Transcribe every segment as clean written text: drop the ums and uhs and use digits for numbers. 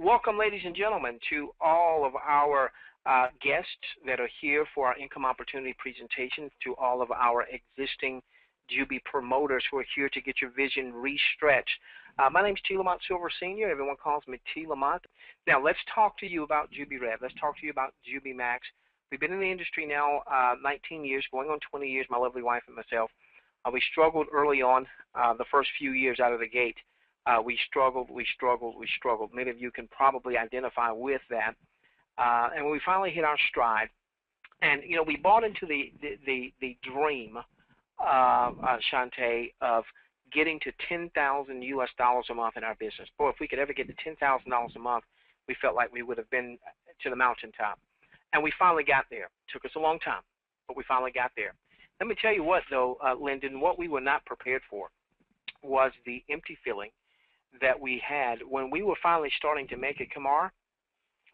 Welcome, ladies and gentlemen, to all of our guests that are here for our income opportunity presentations, to all of our existing Jubi promoters who are here to get your vision re-stretched. My name is T. Lamont Silver Sr. Everyone calls me T. Lamont. Now, let's talk to you about JubiRev. Let's talk to you about Jubi Max. We've been in the industry now 19 years, going on 20 years, my lovely wife and myself. We struggled early on the first few years out of the gate. We struggled. Many of you can probably identify with that. And when we finally hit our stride, and you know, we bought into the dream, Shante, of getting to $10,000 US a month in our business. Boy, if we could ever get to $10,000 a month, we felt like we would have been to the mountaintop. And we finally got there. It took us a long time, but we finally got there. Let me tell you what, though, Lyndon, what we were not prepared for was the empty feeling that we had when we were finally starting to make it, Kamar,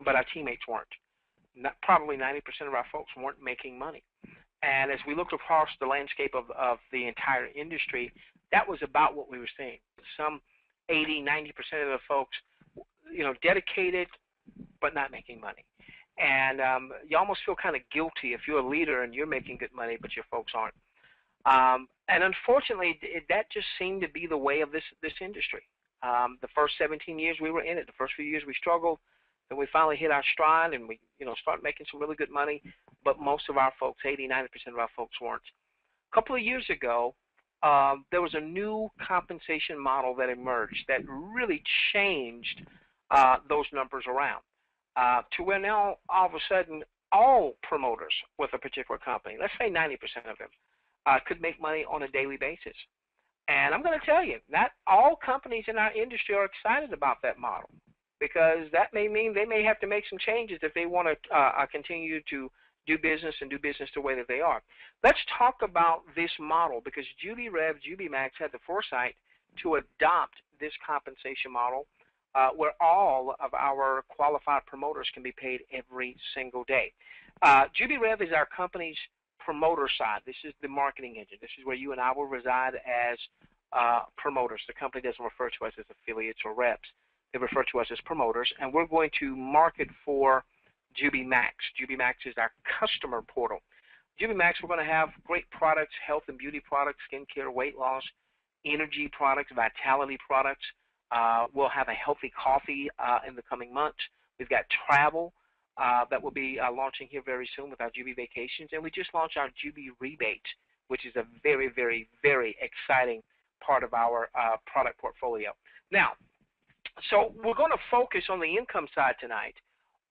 but our teammates weren't. Probably 90% of our folks weren't making money. And as we looked across the landscape of the entire industry, that was about what we were seeing. Some 80, 90% of the folks, you know, dedicated but not making money. And you almost feel kind of guilty if you're a leader and you're making good money but your folks aren't. And unfortunately, that just seemed to be the way of this industry. The first 17 years we were in it. The first few years we struggled. Then we finally hit our stride and we, you know, started making some really good money. But most of our folks, 80, 90% of our folks weren't. A couple of years ago, there was a new compensation model that emerged that really changed those numbers around to where now all of a sudden all promoters with a particular company, let's say 90% of them, could make money on a daily basis. And I'm going to tell you, not all companies in our industry are excited about that model, because that may mean they may have to make some changes if they want to continue to do business and do business the way that they are. Let's talk about this model, because JubiRev, Jubi Max had the foresight to adopt this compensation model where all of our qualified promoters can be paid every single day. JubiRev is our company's promoter side. This is the marketing engine. This is where you and I will reside as promoters. The company doesn't refer to us as affiliates or reps. They refer to us as promoters, and we're going to market for Jubi Max. Jubi Max is our customer portal. Jubi Max, we're going to have great products, health and beauty products, skincare, weight loss, energy products, vitality products. We'll have a healthy coffee in the coming months. We've got travel that will be launching here very soon with our Jubi Vacations, and we just launched our Jubi Rebate, which is a very, very, very exciting part of our product portfolio. Now, so we're going to focus on the income side tonight,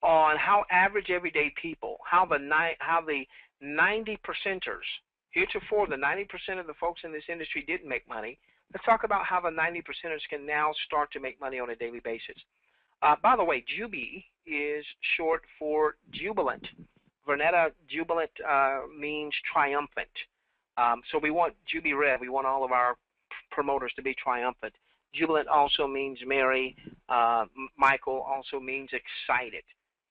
on how average everyday people, how the 90 percenters, heretofore the 90% of the folks in this industry didn't make money. Let's talk about how the 90 percenters can now start to make money on a daily basis. By the way, Jubi is short for jubilant. Vernetta, jubilant means triumphant. So we want JubiRev, we want all of our promoters to be triumphant. Jubilant also means merry. Michael also means excited,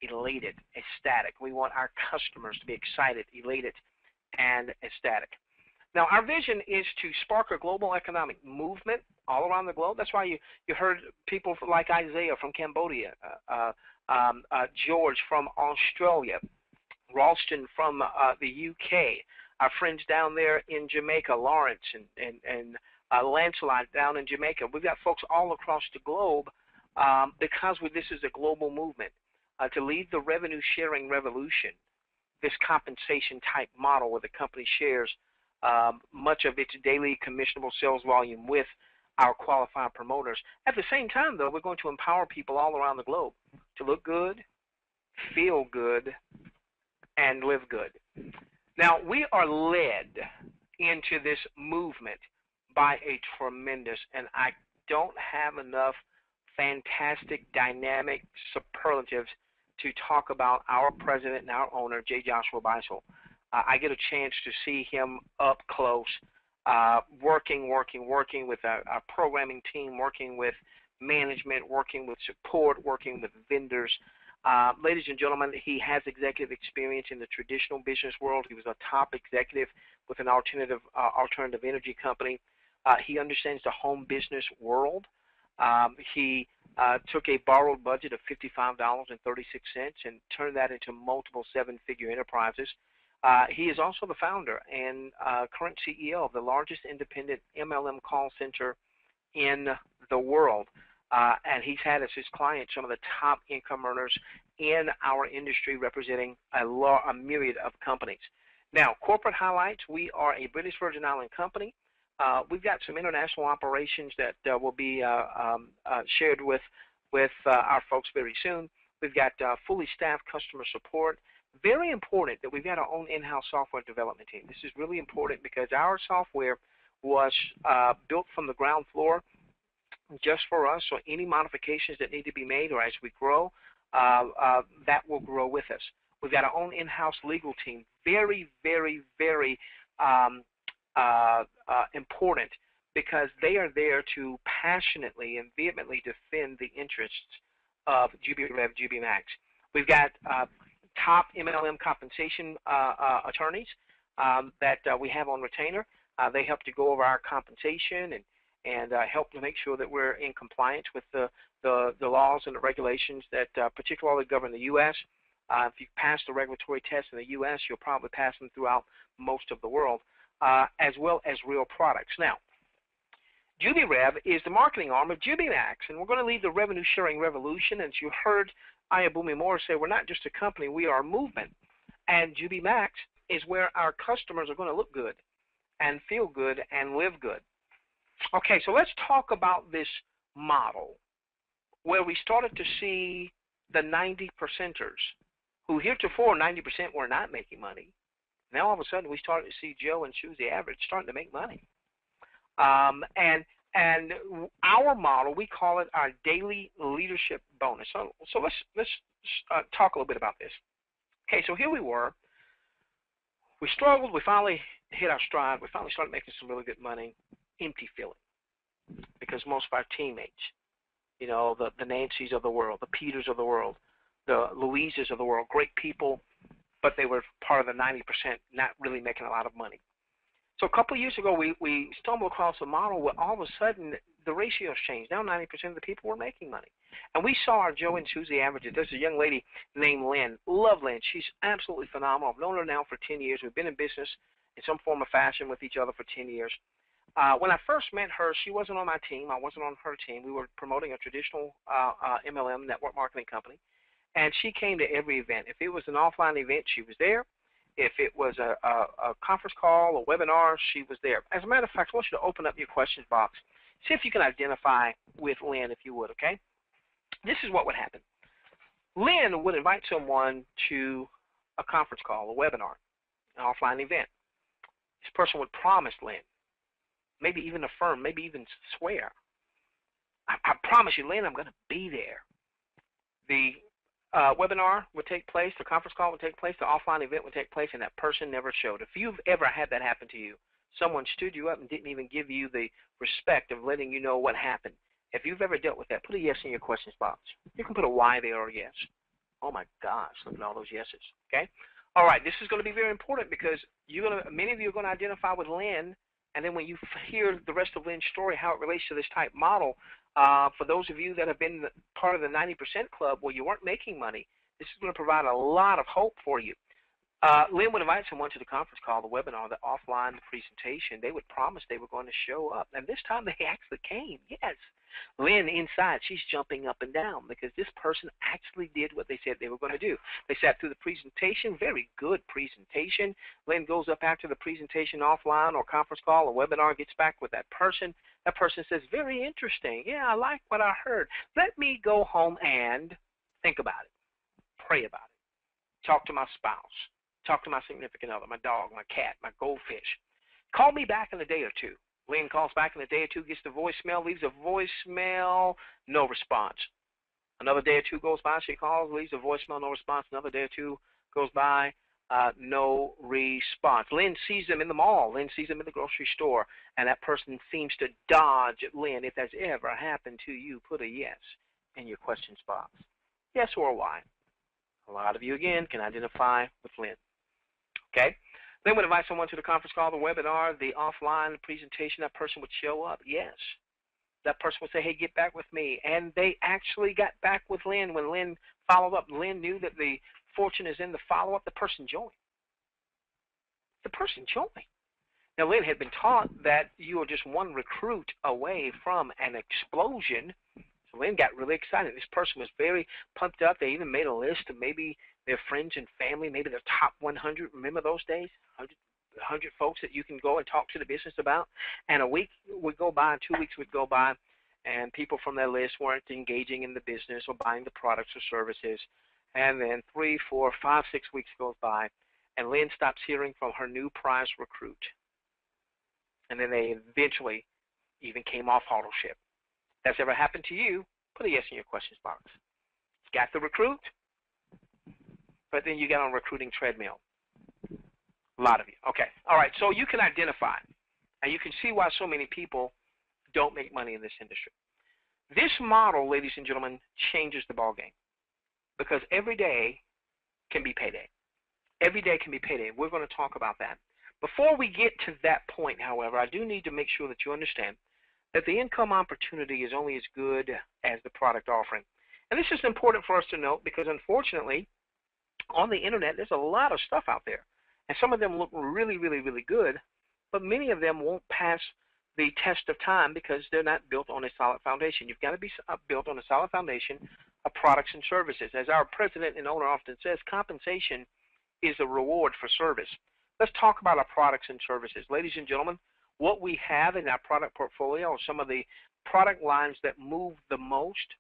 elated, ecstatic. We want our customers to be excited, elated, and ecstatic. Now, our vision is to spark a global economic movement all around the globe. That's why you heard people like Isaiah from Cambodia, George from Australia, Ralston from the UK, our friends down there in Jamaica, Lawrence and Lancelot down in Jamaica. We've got folks all across the globe because this is a global movement to lead the revenue sharing revolution, this compensation type model where the company shares much of its daily commissionable sales volume with our qualified promoters. At the same time, though, we're going to empower people all around the globe to look good, feel good, and live good. Now, we are led into this movement by a tremendous, and I don't have enough fantastic, dynamic superlatives to talk about our president and our owner, J. Joshua Beisel. I get a chance to see him up close, working with our programming team, working with management, working with support, working with vendors. Ladies and gentlemen, he has executive experience in the traditional business world. He was a top executive with an alternative energy company. He understands the home business world. He took a borrowed budget of $55.36 and turned that into multiple seven-figure enterprises. He is also the founder and current CEO of the largest independent MLM call center in the world. And he's had as his clients some of the top income earners in our industry, representing a myriad of companies. Now, corporate highlights: we are a British Virgin Island company. We've got some international operations that will be shared with our folks very soon. We've got fully staffed customer support. Very important that we've got our own in-house software development team. This is really important because our software was built from the ground floor just for us, so any modifications that need to be made or as we grow, that will grow with us. We've got our own in-house legal team. Very, very, very important, because they are there to passionately and vehemently defend the interests of JubiRev, Jubi Max. We've got top MLM compensation attorneys that we have on retainer. They help to go over our compensation and help to make sure that we're in compliance with the laws and the regulations that particularly govern the U.S. If you pass the regulatory test in the U.S., you'll probably pass them throughout most of the world, as well as real products. Now, JubiRev is the marketing arm of JubiMax, and we're going to lead the revenue-sharing revolution. As you heard Ayabumi Moore say, we're not just a company, we are a movement. And JubiMax is where our customers are going to look good and feel good and live good. Okay, so let's talk about this model where we started to see the 90%ers, who heretofore 90% were not making money. Now all of a sudden we started to see Joe and Susie Average starting to make money. And our model, we call it our daily leadership bonus. So let's talk a little bit about this. Okay, so here we were. We struggled. We finally hit our stride. We finally started making some really good money. Empty feeling, because most of our teammates, you know, the Nancys of the world, the Peters of the world, the Louises of the world, great people, but they were part of the 90%, not really making a lot of money. So a couple of years ago, we stumbled across a model where all of a sudden the ratios changed. Now 90% of the people were making money. And we saw our Joe and Susie averages. There's a young lady named Lynn. Love Lynn. She's absolutely phenomenal. I've known her now for 10 years. We've been in business in some form or fashion with each other for 10 years. When I first met her, she wasn't on my team. I wasn't on her team. We were promoting a traditional MLM network marketing company. And she came to every event. If it was an offline event, she was there. If it was a conference call, a webinar, she was there. As a matter of fact, I want you to open up your questions box. See if you can identify with Lynn, if you would, okay? This is what would happen. Lynn would invite someone to a conference call, a webinar, an offline event. This person would promise Lynn, maybe even affirm, maybe even swear, I promise you, Lynn, I'm going to be there. The webinar would take place, the conference call would take place, the offline event would take place, and that person never showed. If you've ever had that happen to you, someone stood you up and didn't even give you the respect of letting you know what happened. If you've ever dealt with that, put a yes in your questions box. You can put a Y there or a yes. Oh my gosh, look at all those yeses, okay? All right, this is going to be very important because many of you are going to identify with Lynn, and then when you hear the rest of Lynn's story, how it relates to this type model, for those of you that have been part of the 90% club where you weren't making money, this is going to provide a lot of hope for you. Lynn would invite someone to the conference call, the webinar, the offline, the presentation. They would promise they were going to show up. And this time they actually came, yes. Lynn inside, she's jumping up and down because this person actually did what they said they were going to do. They sat through the presentation, very good presentation. Lynn goes up after the presentation offline or conference call or webinar, gets back with that person. That person says, very interesting. Yeah, I like what I heard. Let me go home and think about it, pray about it, talk to my spouse, talk to my significant other, my dog, my cat, my goldfish. Call me back in a day or two. Lynn calls back in a day or two, gets the voicemail, leaves a voicemail, no response. Another day or two goes by, she calls, leaves a voicemail, no response. Another day or two goes by, no response. Lynn sees them in the mall. Lynn sees them in the grocery store, and that person seems to dodge at Lynn. If that's ever happened to you, put a yes in your questions box. Yes or why? A lot of you, again, can identify with Lynn. Okay? Then would invite someone to the conference call, the webinar, the offline presentation. That person would show up. Yes. that person would say, hey, get back with me. And they actually got back with Lynn. When Lynn followed up, Lynn knew that the fortune is in the follow-up. The person joined. The person joined. Now, Lynn had been taught that you are just one recruit away from an explosion. So Lynn got really excited. This person was very pumped up. They even made a list of maybe their friends and family, maybe their top 100. Remember those days? 100 folks that you can go and talk to the business about. And a week would go by, 2 weeks would go by, and people from that list weren't engaging in the business or buying the products or services. And then 3, 4, 5, 6 weeks goes by, and Lynn stops hearing from her new prize recruit. And then they eventually even came off auto-ship. If that's ever happened to you, put a yes in your questions box. You got the recruit, but then you got on a recruiting treadmill. A lot of you. Okay. All right. So you can identify, and you can see why so many people don't make money in this industry. This model, ladies and gentlemen, changes the ballgame, because every day can be payday. Every day can be payday. We're going to talk about that. Before we get to that point, however, I do need to make sure that you understand that the income opportunity is only as good as the product offering. And this is important for us to note, because unfortunately, on the internet, there's a lot of stuff out there. And some of them look really, really, really good, but many of them won't pass the test of time because they're not built on a solid foundation. You've got to be built on a solid foundation of products and services. As our president and owner often says, compensation is a reward for service. Let's talk about our products and services. Ladies and gentlemen, what we have in our product portfolio are some of the product lines that move the most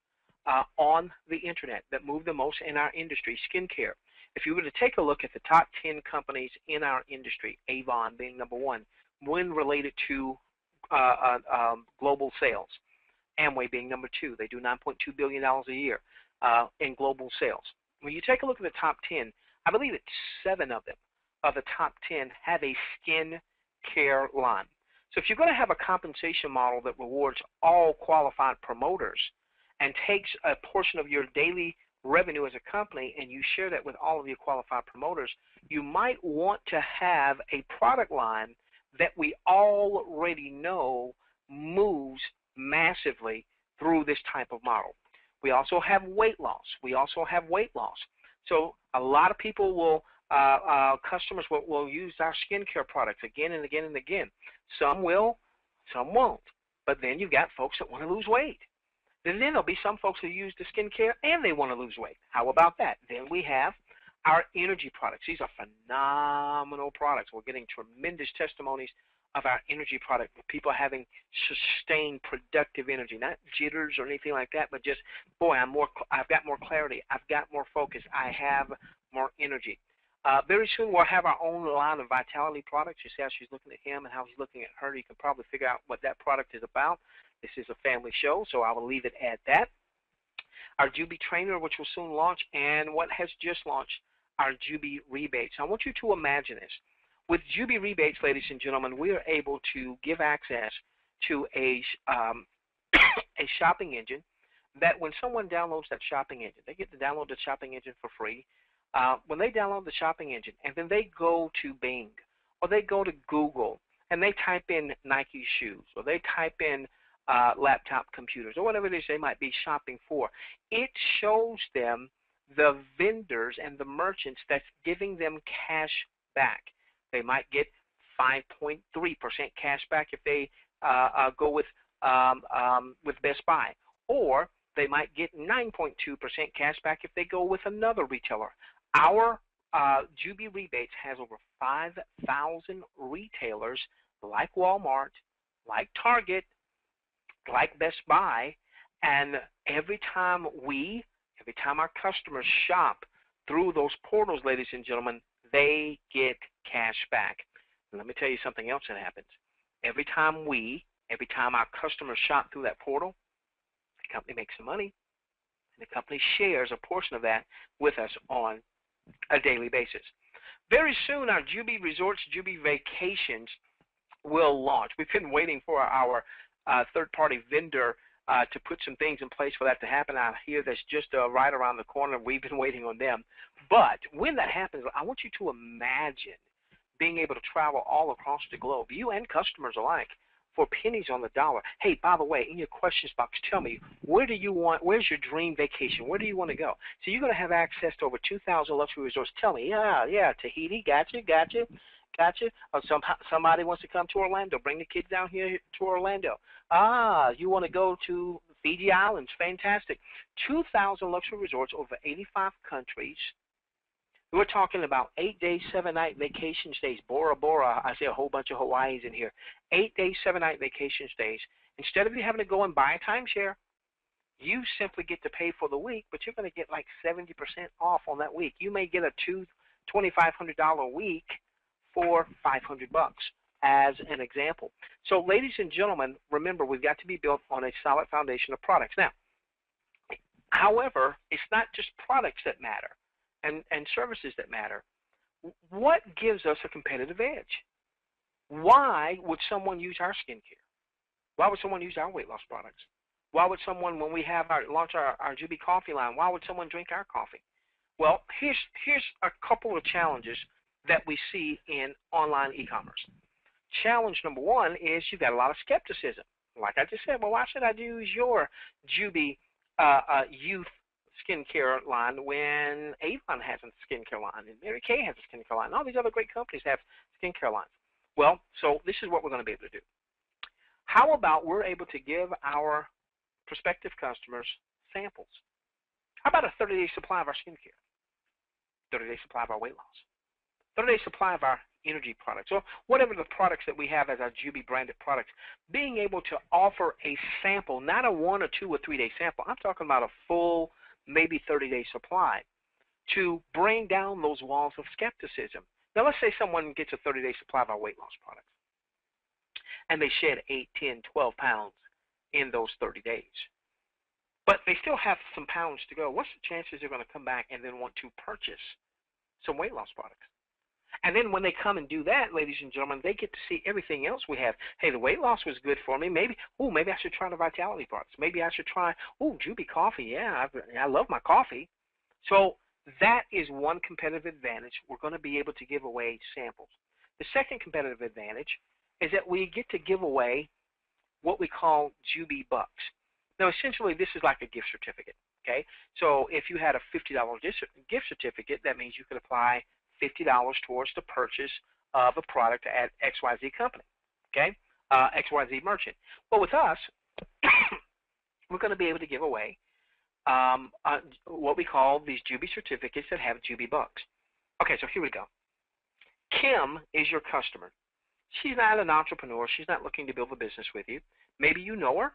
on the internet, that move the most in our industry. Skincare. If you were to take a look at the top 10 companies in our industry, Avon being number 1, when related to global sales, Amway being number 2, they do $9.2 billion a year in global sales. When you take a look at the top 10, I believe that 7 of them, of the top 10, have a skin care line. So if you're going to have a compensation model that rewards all qualified promoters and takes a portion of your daily revenue as a company and you share that with all of your qualified promoters, you might want to have a product line that we already know moves massively through this type of model. We also have weight loss. So a lot of people will, customers will use our skincare products again and again and again. Some will, some won't. But then you've got folks that want to lose weight. Then there'll be some folks who use the skincare and they want to lose weight. How about that? Then we have our energy products. These are phenomenal products. We're getting tremendous testimonies of our energy product, people having sustained productive energy, not jitters or anything like that, but just, boy, I've got more clarity, I've got more focus, I have more energy. Very soon we'll have our own line of vitality products. You see how she's looking at him and how he's looking at her. You can probably figure out what that product is about. This is a family show, so I will leave it at that. Our Jubi Trainer, which will soon launch, and what has just launched, our Jubi Rebates. I want you to imagine this. With Jubi Rebates, ladies and gentlemen, we are able to give access to a shopping engine that when someone downloads that shopping engine, they get to download the shopping engine for free. When they download the shopping engine and then they go to Bing or they go to Google and they type in Nike shoes or they type in laptop computers or whatever it is they might be shopping for, it shows them the vendors and the merchants that's giving them cash back. They might get 5.3% cash back if they go with Best Buy, or they might get 9.2% cash back if they go with another retailer. Our Jubi Rebates has over 5,000 retailers like Walmart, like Target, like Best Buy, and every time our customers shop through those portals, ladies and gentlemen, they get cash back. And let me tell you something else that happens. Every time our customers shop through that portal, the company makes some money, and the company shares a portion of that with us on a daily basis. Very soon, our Jubi Resorts, Jubi Vacations will launch. We've been waiting for our third-party vendor to put some things in place for that to happen. I hear that's just right around the corner. We've been waiting on them. But when that happens, I want you to imagine being able to travel all across the globe, you and customers alike, for pennies on the dollar. Hey, by the way, in your questions box, tell me, where's your dream vacation? Where do you want to go? So you're going to have access to over 2,000 luxury resorts. Tell me, yeah, Tahiti, gotcha. Or somebody wants to come to Orlando. Bring the kids down here to Orlando. You want to go to Fiji Islands. Fantastic. 2,000 luxury resorts over 85 countries. We're talking about 8-day, 7-night vacation stays. Bora Bora. I see a whole bunch of Hawaii's in here. 8-day, 7-night vacation stays. Instead of you having to go and buy a timeshare, you simply get to pay for the week, but you're going to get like 70% off on that week. You may get a $2,500 week for $500 as an example. So, ladies and gentlemen, remember, we've got to be built on a solid foundation of products. Now, however, it's not just products that matter and services that matter. What gives us a competitive edge? Why would someone use our skincare? Why would someone use our weight loss products? Why would someone, when we have launch our Jubi coffee line, why would someone drink our coffee? Well, here's a couple of challenges that we see in online e-commerce. Challenge number one is you've got a lot of skepticism. Like I just said, well, why should I use your Jubi youth skincare line when Avon has a skincare line and Mary Kay has a skincare line? All these other great companies have skincare lines. Well, so this is what we're going to be able to do. How about we're able to give our prospective customers samples? How about a 30-day supply of our skincare, 30-day supply of our weight loss, 30-day supply of our energy products, or whatever the products that we have as our Jubi branded products, being able to offer a sample, not a 1 or 2 or 3-day sample. I'm talking about a full, maybe 30-day supply to bring down those walls of skepticism. Now, let's say someone gets a 30-day supply of our weight loss products, and they shed 8, 10, 12 pounds in those 30 days. But they still have some pounds to go. What's the chances they're going to come back and then want to purchase some weight loss products? And then when they come and do that, ladies and gentlemen, they get to see everything else we have. Hey, the weight loss was good for me. Maybe I should try the vitality products. Maybe I should try, Jubi coffee. Yeah, I love my coffee. So that is one competitive advantage. We're going to be able to give away samples. The second competitive advantage is that we get to give away what we call Jubi bucks. Now, essentially, this is like a gift certificate, okay? So if you had a $50 gift certificate, that means you could apply $50 towards the purchase of a product at XYZ company, okay? XYZ merchant. Well, with us, we're going to be able to give away what we call these Jubi certificates that have Jubi bucks. Okay, so here we go. Kim is your customer. She's not an entrepreneur. She's not looking to build a business with you. Maybe you know her.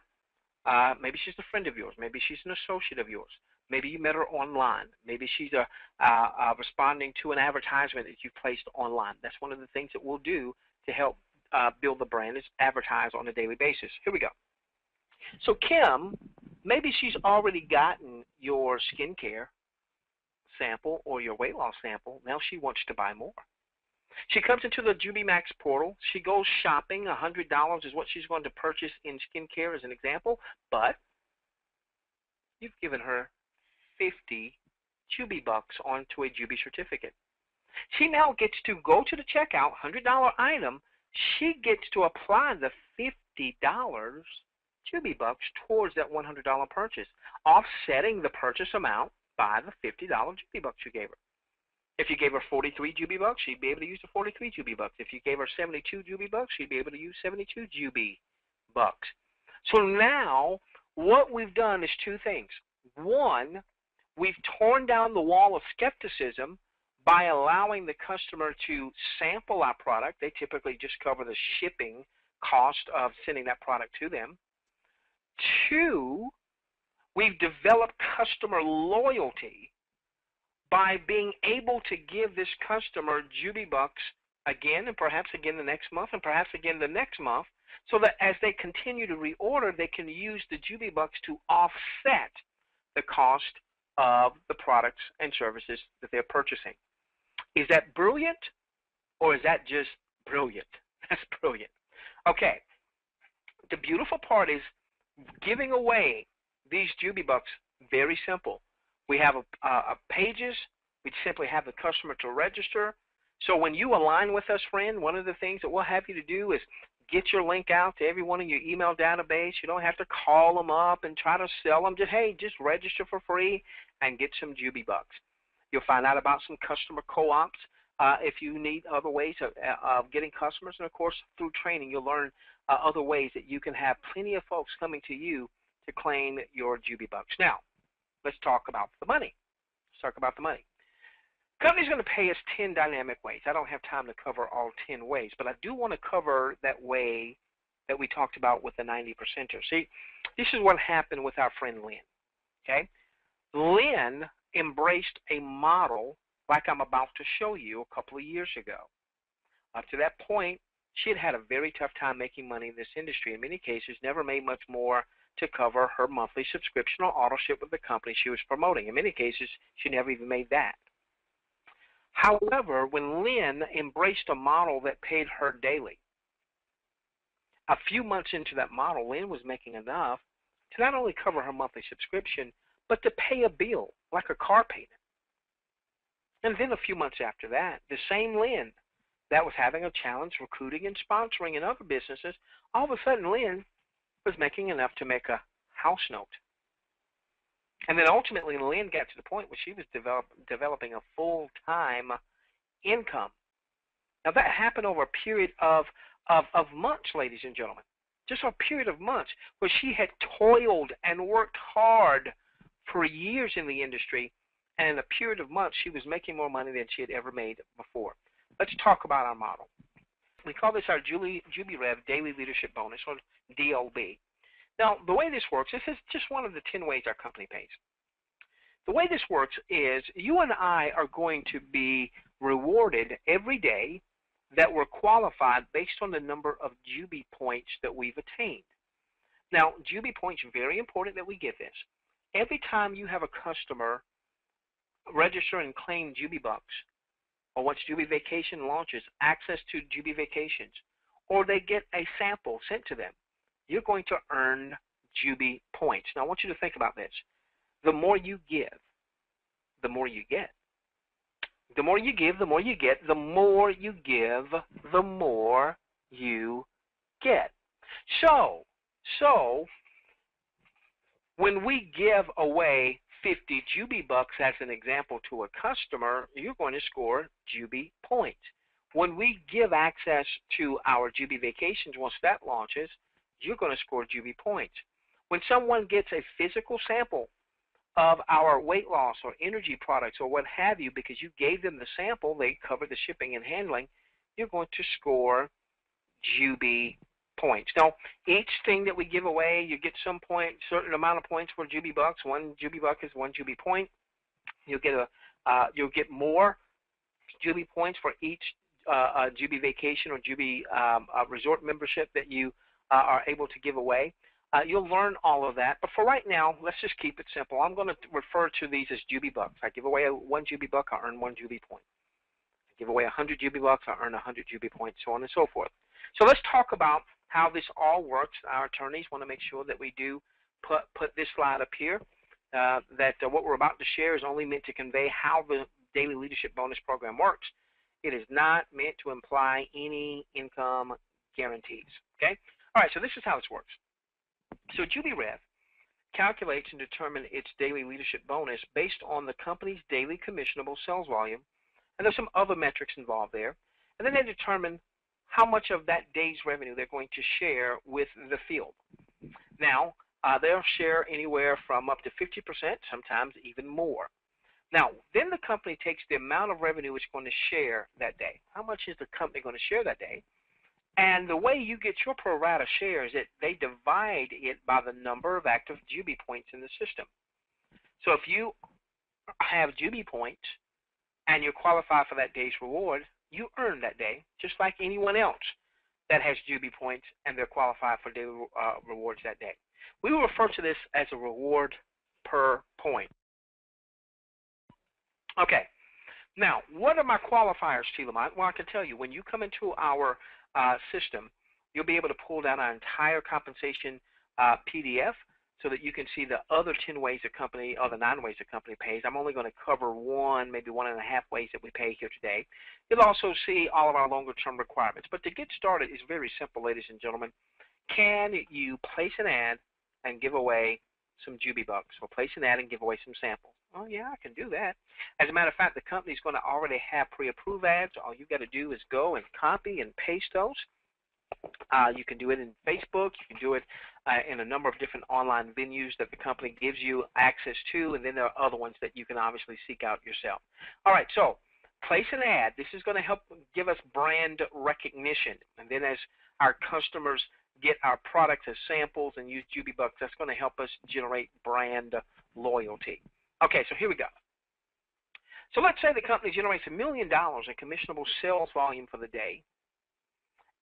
Maybe she's a friend of yours. Maybe she's an associate of yours. Maybe you met her online. Maybe she's responding to an advertisement that you've placed online. That's one of the things that we'll do to help build the brand is advertise on a daily basis. Here we go. So Kim, maybe she's already gotten your skincare sample or your weight loss sample. Now she wants to buy more. She comes into the JubiMax portal. She goes shopping. $100 is what she's going to purchase in skincare as an example. But you've given her 50 Jubi bucks onto a Jubi certificate. She now gets to go to the checkout, $100 item. She gets to apply the $50 Jubi bucks towards that $100 purchase, offsetting the purchase amount by the $50 Jubi bucks you gave her. If you gave her 43 Jubi bucks, she'd be able to use the 43 Jubi bucks. If you gave her 72 Jubi bucks, she'd be able to use 72 Jubi bucks. So now what we've done is two things. One, we've torn down the wall of skepticism by allowing the customer to sample our product. They typically just cover the shipping cost of sending that product to them. Two, we've developed customer loyalty by being able to give this customer Jubi bucks again and perhaps again the next month and perhaps again the next month, so that as they continue to reorder, they can use the Jubi bucks to offset the cost of the products and services that they're purchasing. Is that brilliant, or is that just brilliant? That's brilliant. Okay. The beautiful part is giving away these Jubi bucks, very simple. We have pages. We simply have the customer to register. So when you align with us, friend, one of the things that we'll have you to do is get your link out to everyone in your email database. You don't have to call them up and try to sell them. Just register for free and get some Jubi bucks. You'll find out about some customer co-ops if you need other ways of getting customers. And, of course, through training, you'll learn other ways that you can have plenty of folks coming to you to claim your Jubi bucks. Now, let's talk about the money. Let's talk about the money. Company's going to pay us 10 dynamic ways. I don't have time to cover all 10 ways, but I do want to cover that way that we talked about with the 90%er. See, this is what happened with our friend Lynn. Okay? Lynn embraced a model like I'm about to show you a couple of years ago. Up to that point, she had had a very tough time making money in this industry. In many cases, never made much more to cover her monthly subscription or auto ship with the company she was promoting. In many cases, she never even made that. However, when Lynn embraced a model that paid her daily, a few months into that model, Lynn was making enough to not only cover her monthly subscription, but to pay a bill, like a car payment. And then a few months after that, the same Lynn that was having a challenge recruiting and sponsoring in other businesses, all of a sudden Lynn was making enough to make a house note. And then ultimately Lynn got to the point where she was developing a full-time income. Now that happened over a period of months, ladies and gentlemen. Just a period of months where she had toiled and worked hard for years in the industry, and in a period of months she was making more money than she had ever made before. Let's talk about our model. We call this our Jubi Rev Daily Leadership Bonus, or DLB. Now, the way this works, this is just one of the 10 ways our company pays. The way this works is you and I are going to be rewarded every day that we're qualified based on the number of Jubi points that we've attained. Now, Jubi points are very important that we get this. Every time you have a customer register and claim Jubi bucks, or once Jubi Vacation launches, access to Jubi Vacations, or they get a sample sent to them, you're going to earn Jubi points. Now, I want you to think about this. The more you give, the more you get. The more you give, the more you get. The more you give, the more you get. So when we give away 50 Jubi bucks as an example to a customer, you're going to score Jubi points. When we give access to our Jubi Vacations, once that launches, you're going to score Jubi points. When someone gets a physical sample of our weight loss or energy products or what have you, because you gave them the sample, they cover the shipping and handling, you're going to score Jubi points. Now, each thing that we give away, you get some point, certain amount of points for Jubi bucks. One Jubi buck is one Jubi point. You'll get more Jubi points for each Jubi Vacation or Jubi resort membership that you are able to give away. You'll learn all of that, but for right now, let's just keep it simple. I'm going to refer to these as Jubi bucks. I give away one Jubi buck, I earn one Jubi point. I give away 100 Jubi bucks, I earn 100 Jubi points, so on and so forth. So let's talk about how this all works. Our attorneys want to make sure that we do put this slide up here, that what we're about to share is only meant to convey how the Daily Leadership Bonus Program works. It is not meant to imply any income guarantees, okay? All right, so this is how this works. So JubiRev calculates and determines its daily leadership bonus based on the company's daily commissionable sales volume, and there's some other metrics involved there, and then they determine how much of that day's revenue they're going to share with the field. Now, they'll share anywhere from up to 50%, sometimes even more. Now, then the company takes the amount of revenue it's going to share that day. How much is the company going to share that day? And the way you get your pro rata share is that they divide it by the number of active Jubi points in the system. So if you have Jubi points and you qualify for that day's reward, you earn that day just like anyone else that has Jubi points and they're qualified for daily rewards that day. We will refer to this as a reward per point. Okay. Now, what are my qualifiers, Lamont? Well, I can tell you, when you come into our system, you'll be able to pull down our entire compensation PDF so that you can see the other 10 ways a company, or the 9 ways a company pays. I'm only going to cover one, maybe 1.5 ways that we pay here today. You'll also see all of our longer-term requirements. But to get started is very simple, ladies and gentlemen. Can you place an ad and give away some Jubi bucks, or place an ad and give away some samples? Oh yeah, I can do that. As a matter of fact, the company's going to already have pre-approved ads. All you got to do is go and copy and paste those. You can do it in Facebook. You can do it in a number of different online venues that the company gives you access to, and then there are other ones that you can obviously seek out yourself. All right, so place an ad. This is going to help give us brand recognition, and then as our customers get our products as samples and use Jubi bucks, that's going to help us generate brand loyalty. Okay, so here we go. So let's say the company generates $1 million in commissionable sales volume for the day,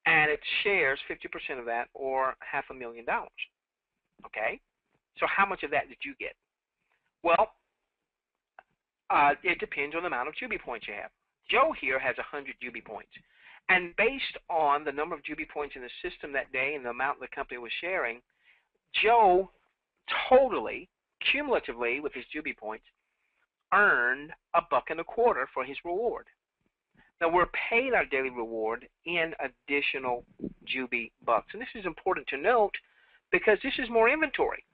and it shares 50% of that, or $500,000. Okay, so how much of that did you get? Well, it depends on the amount of Jubi points you have. Joe here has 100 Jubi points, and based on the number of Jubi points in the system that day and the amount the company was sharing, Joe totally, cumulatively, with his Jubi points, earned $1.25 for his reward. Now, we're paid our daily reward in additional Jubi bucks. And this is important to note because this is more inventory.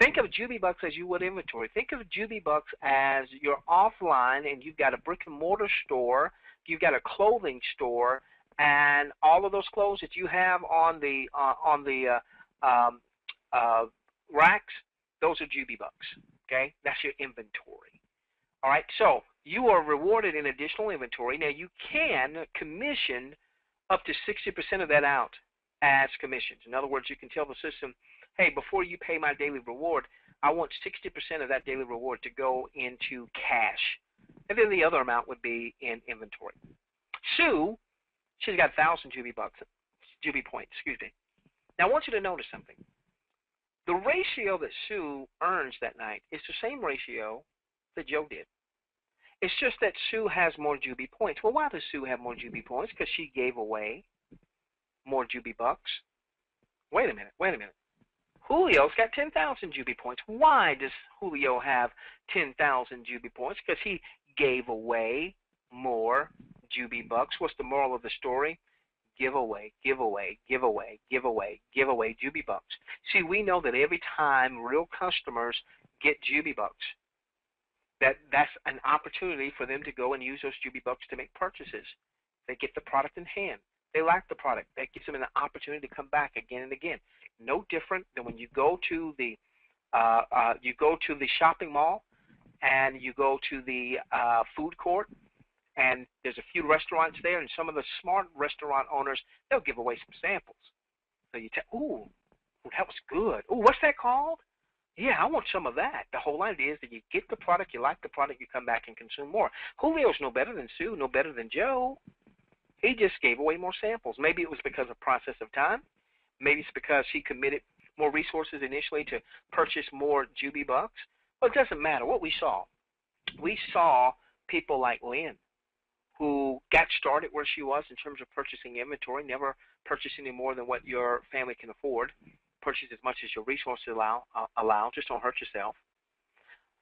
Think of Jubi bucks as you would inventory. Think of Jubi bucks as you're offline and you've got a brick and mortar store, you've got a clothing store, and all of those clothes that you have on the racks, those are Jubi bucks. Okay, that's your inventory. All right, so you are rewarded in additional inventory. Now, you can commission up to 60% of that out as commissions. In other words, you can tell the system, hey, before you pay my daily reward, I want 60% of that daily reward to go into cash. And then the other amount would be in inventory. Sue, she's got 1,000 Jubi points, excuse me. Now, I want you to notice something. The ratio that Sue earns that night is the same ratio that Joe did. It's just that Sue has more Jubi points. Well, why does Sue have more Jubi points? Because she gave away more Jubi bucks. Wait a minute. Julio's got 10,000 Jubi points. Why does Julio have 10,000 Jubi points? Because he gave away more Jubi bucks. What's the moral of the story? Give away Jubi bucks. See, we know that every time real customers get Jubi bucks, that's an opportunity for them to go and use those Jubi bucks to make purchases. They get the product in hand. They like the product. That gives them an opportunity to come back again and again. No different than when you go to the shopping mall and you go to the food court, and there's a few restaurants there, and some of the smart restaurant owners, they'll give away some samples. So you tell, ooh, that was good. Ooh, what's that called? Yeah, I want some of that. The whole idea is that you get the product, you like the product, you come back and consume more. Julio's no better than Sue, no better than Joe. He just gave away more samples. Maybe it was because of process of time. Maybe it's because he committed more resources initially to purchase more Jubi bucks. Well, it doesn't matter. What we saw people like Lynn, who got started where she was in terms of purchasing inventory, never purchase any more than what your family can afford. Purchase as much as your resources allow. Just don't hurt yourself.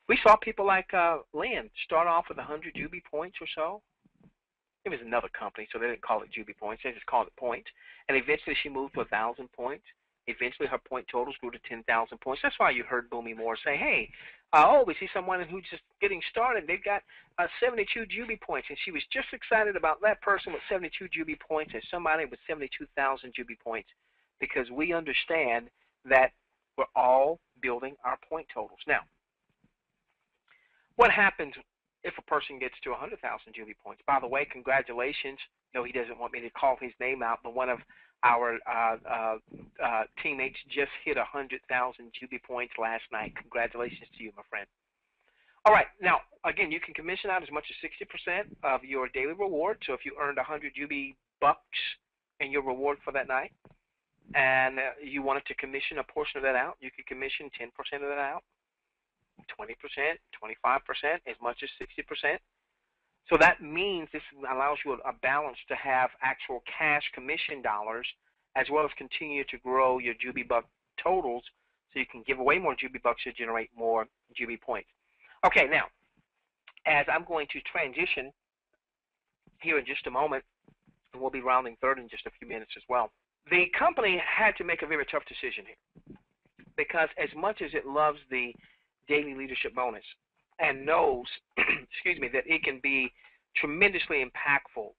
We saw people like Lynn start off with 100 Jubi points or so. It was another company, so they didn't call it Jubi points. They just called it points. And eventually she moved to 1,000 points. Eventually her point totals grew to 10,000 points. That's why you heard Boomy Moore say, hey, we see someone who's just getting started. They've got 72 Jubi points. And she was just excited about that person with 72 Jubi points and somebody with 72,000 Jubi points, because we understand that we're all building our point totals. Now, what happens if a person gets to 100,000 Jubi points? By the way, congratulations. No, he doesn't want me to call his name out, but one of our teammates just hit 100,000 Jubi points last night. Congratulations to you, my friend. All right, now, again, you can commission out as much as 60% of your daily reward. So if you earned 100 Jubi bucks in your reward for that night, and you wanted to commission a portion of that out, you could commission 10% of that out, 20%, 25%, as much as 60%. So that means this allows you a balance to have actual cash commission dollars, as well as continue to grow your Jubi buck totals, So you can give away more Jubi bucks to generate more Jubi points. Okay, now, as I'm going to transition here in just a moment, and we'll be rounding third in just a few minutes as well. The company had to make a very tough decision here, because as much as it loves the daily leadership bonus and knows, excuse me, that it can be tremendously impactful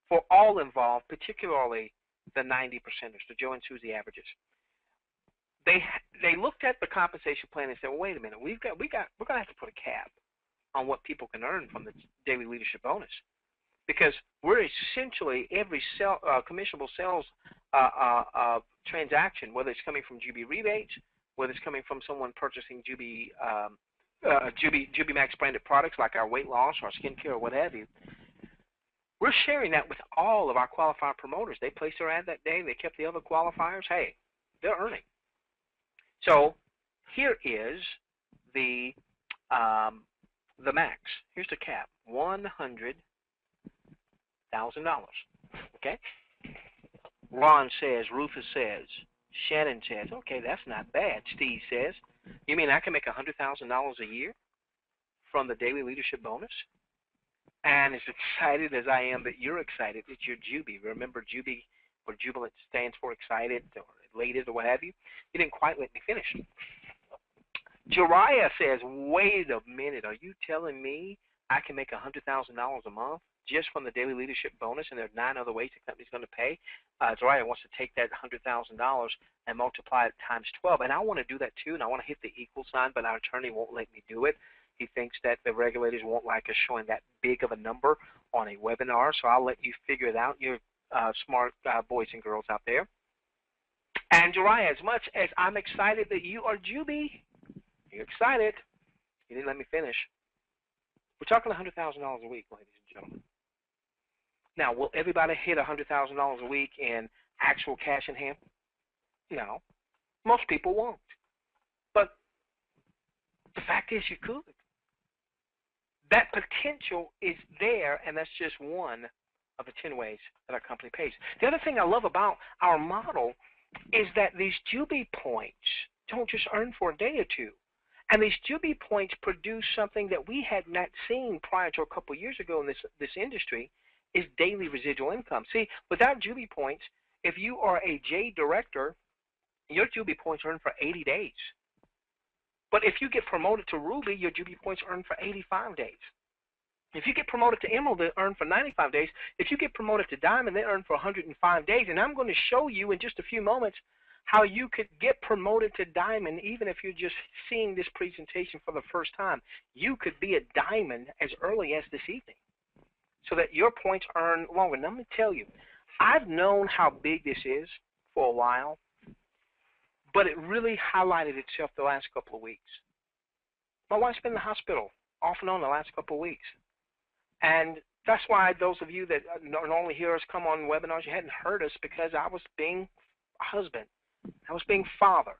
for all involved, particularly the 90%ers, the Joe and Susie averages. They looked at the compensation plan and said, well, wait a minute, we're going to have to put a cap on what people can earn from the daily leadership bonus, because we're essentially every commissionable sales transaction, whether it's coming from Jubi rebates, whether it's coming from someone purchasing Jubi Max branded products like our weight loss or skincare or what have you, we're sharing that with all of our qualified promoters. They placed their ad that day. They kept the other qualifiers. Hey, they're earning. So here is the max. Here's the cap, $100,000. Okay. Ron says, Rufus says, Shannon says, okay, that's not bad. Steve says, you mean I can make $100,000 a year from the daily leadership bonus? And as excited as I am that you're excited, it's your Jubi. Remember Jubi, or jubilant stands for excited or elated or what have you? You didn't quite let me finish. Jariah says, wait a minute, are you telling me I can make $100,000 a month just from the daily leadership bonus, and there are 9 other ways the company's going to pay? Jariah wants to take that $100,000 and multiply it times 12, and I want to do that too, and I want to hit the equal sign, but our attorney won't let me do it. He thinks that the regulators won't like us showing that big of a number on a webinar, so I'll let you figure it out. You're smart boys and girls out there. And Jariah, as much as I'm excited that you are Jubi, you're excited, you didn't let me finish. We're talking $100,000 a week, ladies and gentlemen. Now, will everybody hit $100,000 a week in actual cash in hand? No. Most people won't. But the fact is you could. That potential is there, and that's just one of the 10 ways that our company pays. The other thing I love about our model is that these Jubi points don't just earn for a day or two. And these Jubi points produce something that we had not seen prior to a couple of years ago in this industry, is daily residual income. See, without Jubi points, if you are a J director, your Jubi points earn for 80 days. But if you get promoted to Ruby, your Jubi points earn for 85 days. If you get promoted to Emerald, they earn for 95 days. If you get promoted to Diamond, they earn for 105 days. And I'm going to show you in just a few moments how you could get promoted to Diamond even if you're just seeing this presentation for the first time. You could be a Diamond as early as this evening so that your points earn longer. Now, let me tell you, I've known how big this is for a while, but it really highlighted itself the last couple of weeks. My wife's been in the hospital off and on the last couple of weeks. And that's why those of you that normally hear us come on webinars, you hadn't heard us, because I was being a husband. I was being father.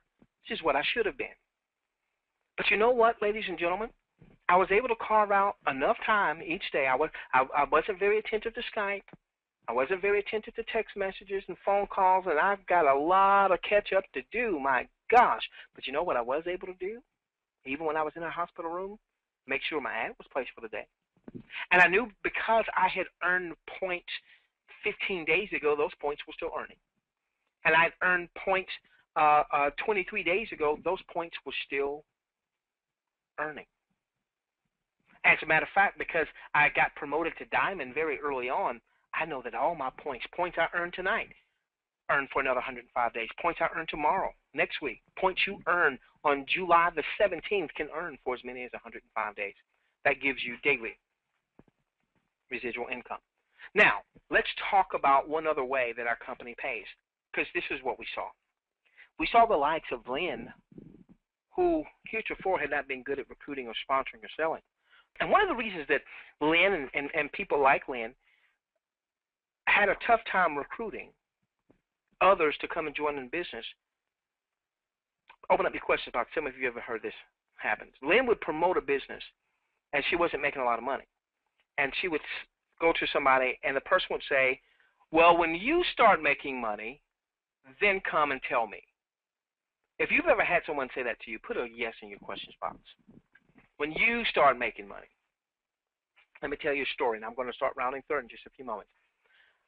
This is what I should have been. But you know what, ladies and gentlemen? I was able to carve out enough time each day. I wasn't very attentive to Skype. I wasn't very attentive to text messages and phone calls, and I've got a lot of catch-up to do, my gosh. But you know what I was able to do, even when I was in a hospital room? Make sure my ad was placed for the day. And I knew because I had earned points 15 days ago, those points were still earning. And I'd earned points 23 days ago, those points were still earning. As a matter of fact, because I got promoted to Diamond very early on, I know that all my points I earn tonight, earn for another 105 days. Points I earn tomorrow, next week. Points you earn on July the 17th can earn for as many as 105 days. That gives you daily residual income. Now, let's talk about one other way that our company pays, because this is what we saw. We saw the likes of Lynn, who heretofore had not been good at recruiting or sponsoring or selling. And one of the reasons that Lynn and people like Lynn had a tough time recruiting others to come and join in business, open up your questions about some of you ever heard this happens. Lynn would promote a business, and she wasn't making a lot of money. And she would go to somebody, and the person would say, well, when you start making money, then come and tell me. If you've ever had someone say that to you, put a yes in your questions box. When you start making money, let me tell you a story, and I'm going to start rounding third in just a few moments.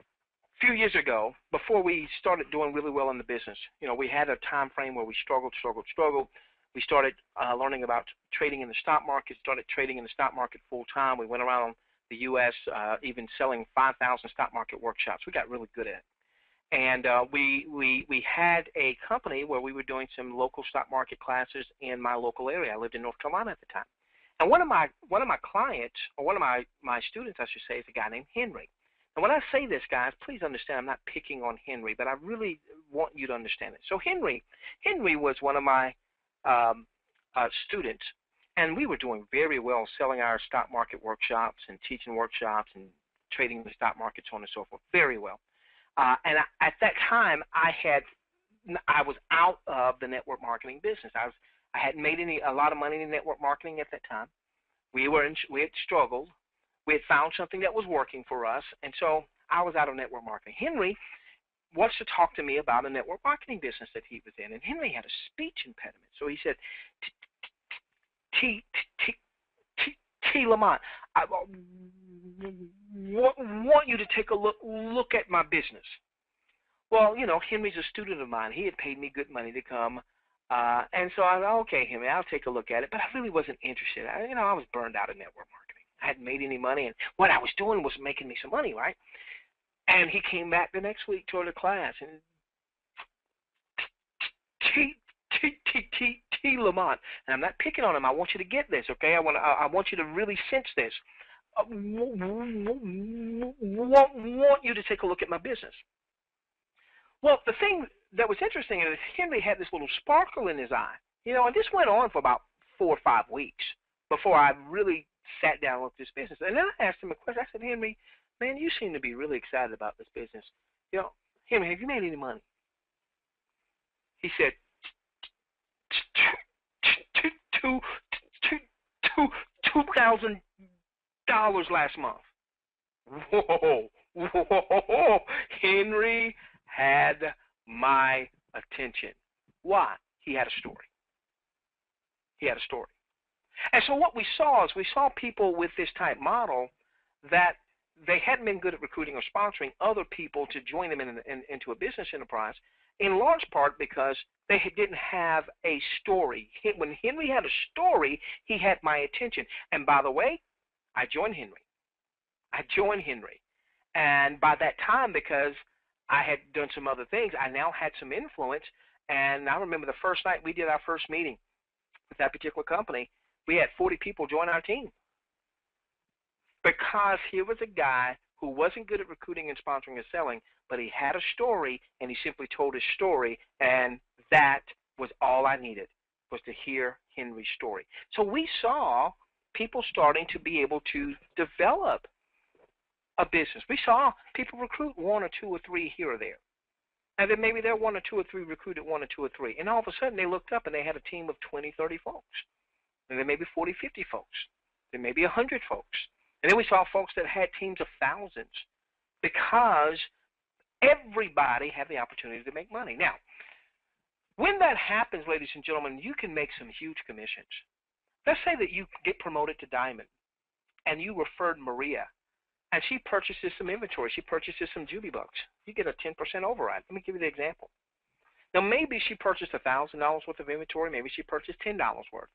A few years ago, before we started doing really well in the business, we had a time frame where we struggled. We started learning about trading in the stock market, started trading in the stock market full time. We went around the U.S. Even selling 5,000 stock market workshops. We got really good at it. And we had a company where we were doing some local stock market classes in my local area. I lived in North Carolina at the time. And one of my clients, or one of my students, I should say, is a guy named Henry. And when I say this, guys, please understand I'm not picking on Henry, but I really want you to understand it. So Henry was one of my students, and we were doing very well selling our stock market workshops and teaching workshops and trading the stock market, so on and so forth, very well. And at that time, I was out of the network marketing business. I hadn't made a lot of money in network marketing at that time. We had struggled. We had found something that was working for us, and so I was out of network marketing. Henry wants to talk to me about a network marketing business that he was in, and Henry had a speech impediment. So he said, T. Lamont, I want you to take a look at my business. Well, Henry's a student of mine. He had paid me good money to come, and so I thought, okay, Henry, I'll take a look at it. But I really wasn't interested. I was burned out of network marketing. I hadn't made any money, and what I was doing was making me some money, right? And he came back the next week toward the class, and T. Lamont, and I'm not picking on him. I want you to get this, okay? I want you to really sense this. Want you to take a look at my business. Well, the thing that was interesting is Henry had this little sparkle in his eye, and this went on for about 4 or 5 weeks before I really sat down with this business. And then I asked him a question. I said, Henry, man, you seem to be really excited about this business. Henry, have you made any money? He said, $2,000 last month. Whoa. Henry had my attention. Why? He had a story. And so what we saw is people with this type model that they hadn't been good at recruiting or sponsoring other people to join them into a business enterprise, in large part because they didn't have a story. When Henry had a story, he had my attention. And by the way, I joined Henry. And by that time, because I had done some other things, I now had some influence. And I remember the first night we did our first meeting with that particular company, we had 40 people join our team. Because here was a guy who wasn't good at recruiting and sponsoring and selling, but he had a story, and he simply told his story, and that was all I needed, was to hear Henry's story. So we saw people starting to be able to develop a business. We saw people recruit 1 or 2 or 3 here or there. And then maybe their 1 or 2 or 3 recruited 1 or 2 or 3. And all of a sudden they looked up and they had a team of 20, 30 folks. And then maybe 40, 50 folks. Then maybe 100 folks. And then we saw folks that had teams of thousands, because everybody had the opportunity to make money. Now, when that happens, ladies and gentlemen, you can make some huge commissions. Let's say that you get promoted to Diamond, and you referred Maria, and she purchases some inventory. She purchases some Jubi bucks. You get a 10% override. Let me give you the example. Now, maybe she purchased $1,000 worth of inventory. Maybe she purchased $10 worth.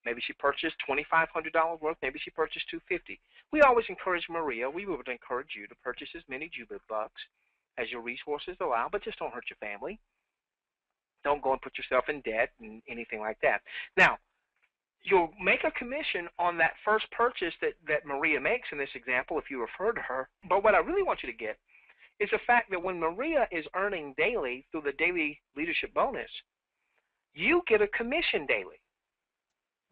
Maybe she purchased $2,500 worth. Maybe she purchased $250. We always encourage Maria. We would encourage you to purchase as many Jubi bucks as your resources allow, but just don't hurt your family. Don't go and put yourself in debt and anything like that. Now, you'll make a commission on that first purchase that Maria makes in this example if you refer to her. But what I really want you to get is the fact that when Maria is earning daily through the daily leadership bonus, you get a commission daily.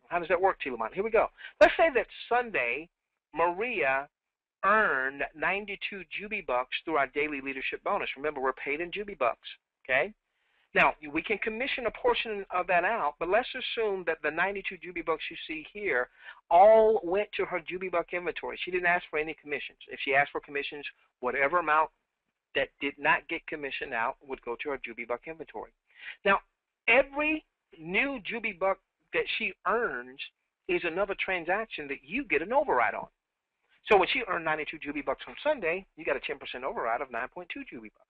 How does that work, T. Lamont? Here we go. Let's say that Sunday, Maria earned 92 Jubi bucks through our daily leadership bonus. Remember, we're paid in Jubi bucks, okay? Now, we can commission a portion of that out, but let's assume that the 92 Jubi bucks you see here all went to her Jubi buck inventory. She didn't ask for any commissions. If she asked for commissions, whatever amount that did not get commissioned out would go to her Jubi buck inventory. Now, every new Jubi buck that she earns is another transaction that you get an override on. So when she earned 92 Jubi bucks on Sunday, you got a 10% override of 9.2 Jubi bucks.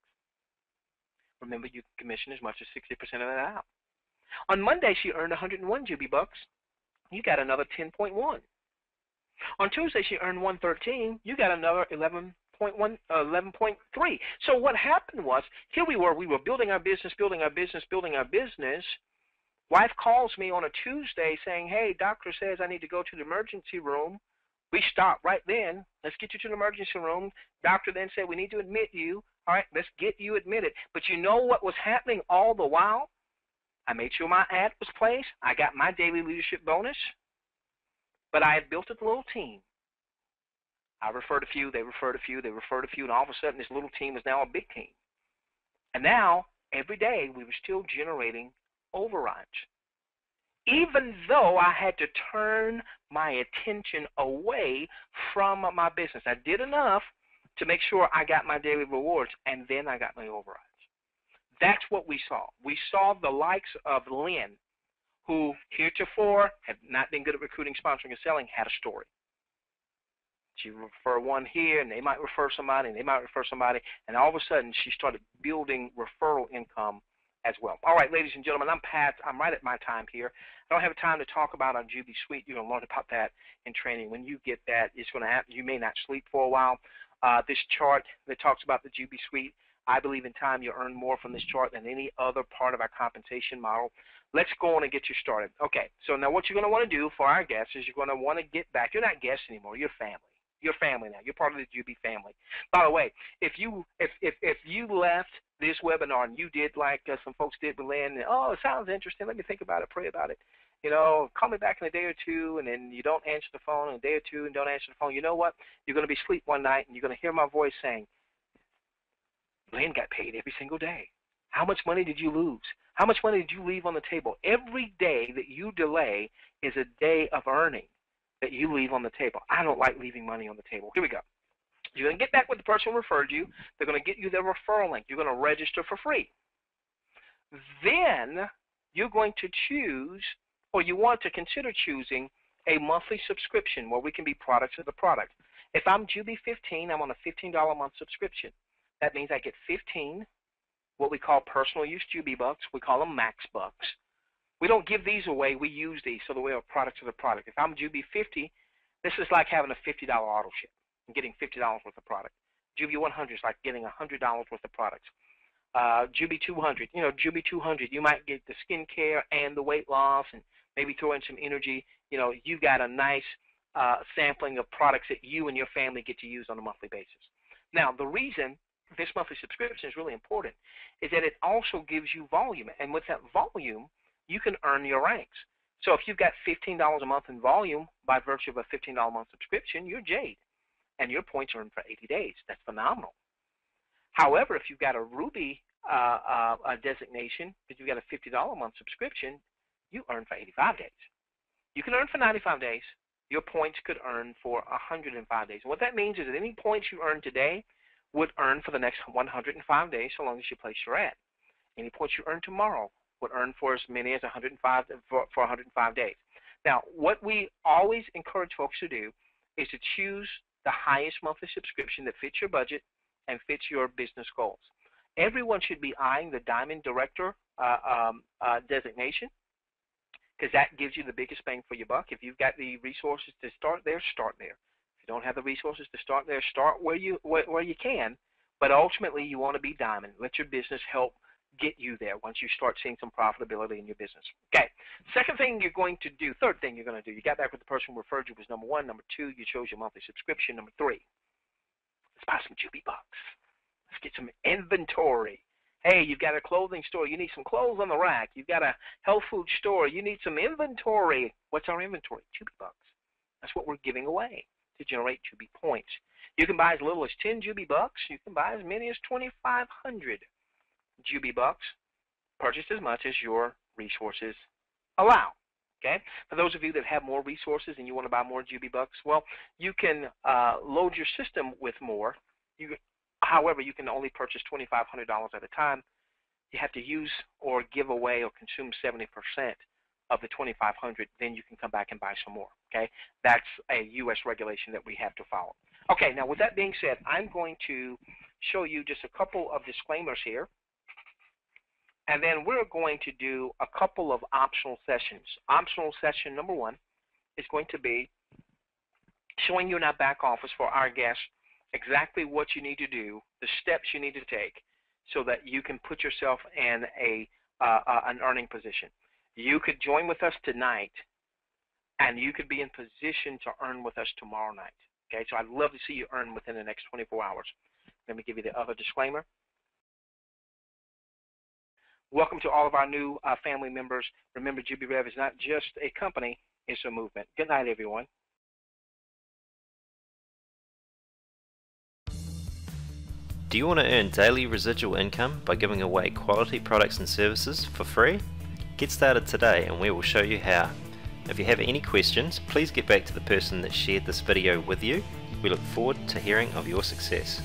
Remember, you can commission as much as 60% of that out. On Monday, she earned 101 Jubi bucks. You got another 10.1. On Tuesday, she earned 113. You got another 11.3. So what happened was, here we were building our business. Wife calls me on a Tuesday saying, hey, doctor says I need to go to the emergency room. We stopped right then. Let's get you to the emergency room. Doctor then said, we need to admit you. All right, let's get you admitted. But you know what was happening all the while? I made sure my ad was placed. I got my daily leadership bonus. But I had built a little team. I referred a few, they referred a few, and all of a sudden this little team is now a big team. And now, every day, we were still generating overrides. Even though I had to turn my attention away from my business. I did enough to make sure I got my daily rewards, and then I got my overrides. That's what we saw. We saw the likes of Lynn, who heretofore had not been good at recruiting, sponsoring, and selling, had a story. She would refer one here, and they might refer somebody, and all of a sudden she started building referral income as well. All right, ladies and gentlemen, I'm Pat. I'm right at my time here. I don't have time to talk about our Jubi Suite. You're going to learn about that in training. When you get that, it's going to happen. You may not sleep for a while. This chart that talks about the Jubi Suite, I believe in time you'll earn more from this chart than any other part of our compensation model. Let's go on and get you started. Okay, so now what you're going to want to do for our guests is you're going to want to get back. You're not guests anymore. You're family. You're family now. You're part of the Jubi family. By the way, if you left this webinar and you did like some folks did with Lynn, and, oh, it sounds interesting. Let me think about it, pray about it. You know, call me back in a day or two, and then you don't answer the phone in a day or two and don't answer the phone. You know what? You're going to be asleep one night, and you're going to hear my voice saying, Lynn got paid every single day. How much money did you lose? How much money did you leave on the table? Every day that you delay is a day of earning that you leave on the table. I don't like leaving money on the table. Here we go. You're going to get back with the person who referred you. They're going to get you their referral link. You're going to register for free. Then you're going to choose, or you want to consider choosing, a monthly subscription where we can be products of the product. If I'm Jubi 15, I'm on a $15 a month subscription. That means I get 15 what we call personal use Jubi bucks. We call them Max bucks. We don't give these away. We use these so that we are products of the product. If I'm Jubi 50, this is like having a $50 auto ship and getting $50 worth of product. Jubi 100 is like getting $100 worth of products. Jubi 200, Jubi 200, you might get the skincare and the weight loss and maybe throw in some energy. You got a nice sampling of products that you and your family get to use on a monthly basis. Now, the reason this monthly subscription is really important is that it also gives you volume. And with that volume, you can earn your ranks. So if you've got $15 a month in volume by virtue of a $15 a month subscription, you're Jade. And your points earned for 80 days. That's phenomenal. However, if you've got a Ruby designation, if you've got a $50 a month subscription, you earn for 85 days. You can earn for 95 days. Your points could earn for 105 days. And what that means is that any points you earn today would earn for the next 105 days so long as you place your ad. Any points you earn tomorrow would earn for as many as 105 for 105 days. Now, what we always encourage folks to do is to choose the highest monthly subscription that fits your budget and fits your business goals. Everyone should be eyeing the Diamond Director designation because that gives you the biggest bang for your buck. If you've got the resources to start there, start there. If you don't have the resources to start there, start where you can, but ultimately you want to be Diamond. Let your business help get you there once you start seeing some profitability in your business. Okay, third thing you're going to do, you got back with the person who referred you was number one. Number two, you chose your monthly subscription. Number three, let's buy some Jubi bucks. Let's get some inventory. Hey, you've got a clothing store. You need some clothes on the rack. You've got a health food store. You need some inventory. What's our inventory? Jubi bucks. That's what we're giving away to generate Jubi points. You can buy as little as 10 Jubi bucks. You can buy as many as 2,500 Jubi bucks. Purchase as much as your resources allow. Okay. For those of you that have more resources and you want to buy more Jubi bucks, well, you can load your system with more. However, you can only purchase $2,500 at a time. you have to use or give away or consume 70% of the 2,500, then you can come back and buy some more. Okay, that's a U.S. regulation that we have to follow. Okay, now with that being said, I'm going to show you just a couple of disclaimers here, and then we're going to do a couple of optional sessions. Optional session number 1 is going to be showing you in our back office for our guests exactly what you need to do, the steps you need to take, so that you can put yourself in an earning position. You could join with us tonight, and you could be in position to earn with us tomorrow night. Okay, so I'd love to see you earn within the next 24 hours. Let me give you the other disclaimer. Welcome to all of our new family members. Remember, Jubi Rev is not just a company, it's a movement. Good night, everyone. Do you want to earn daily residual income by giving away quality products and services for free? Get started today and we will show you how. If you have any questions, please get back to the person that shared this video with you. We look forward to hearing of your success.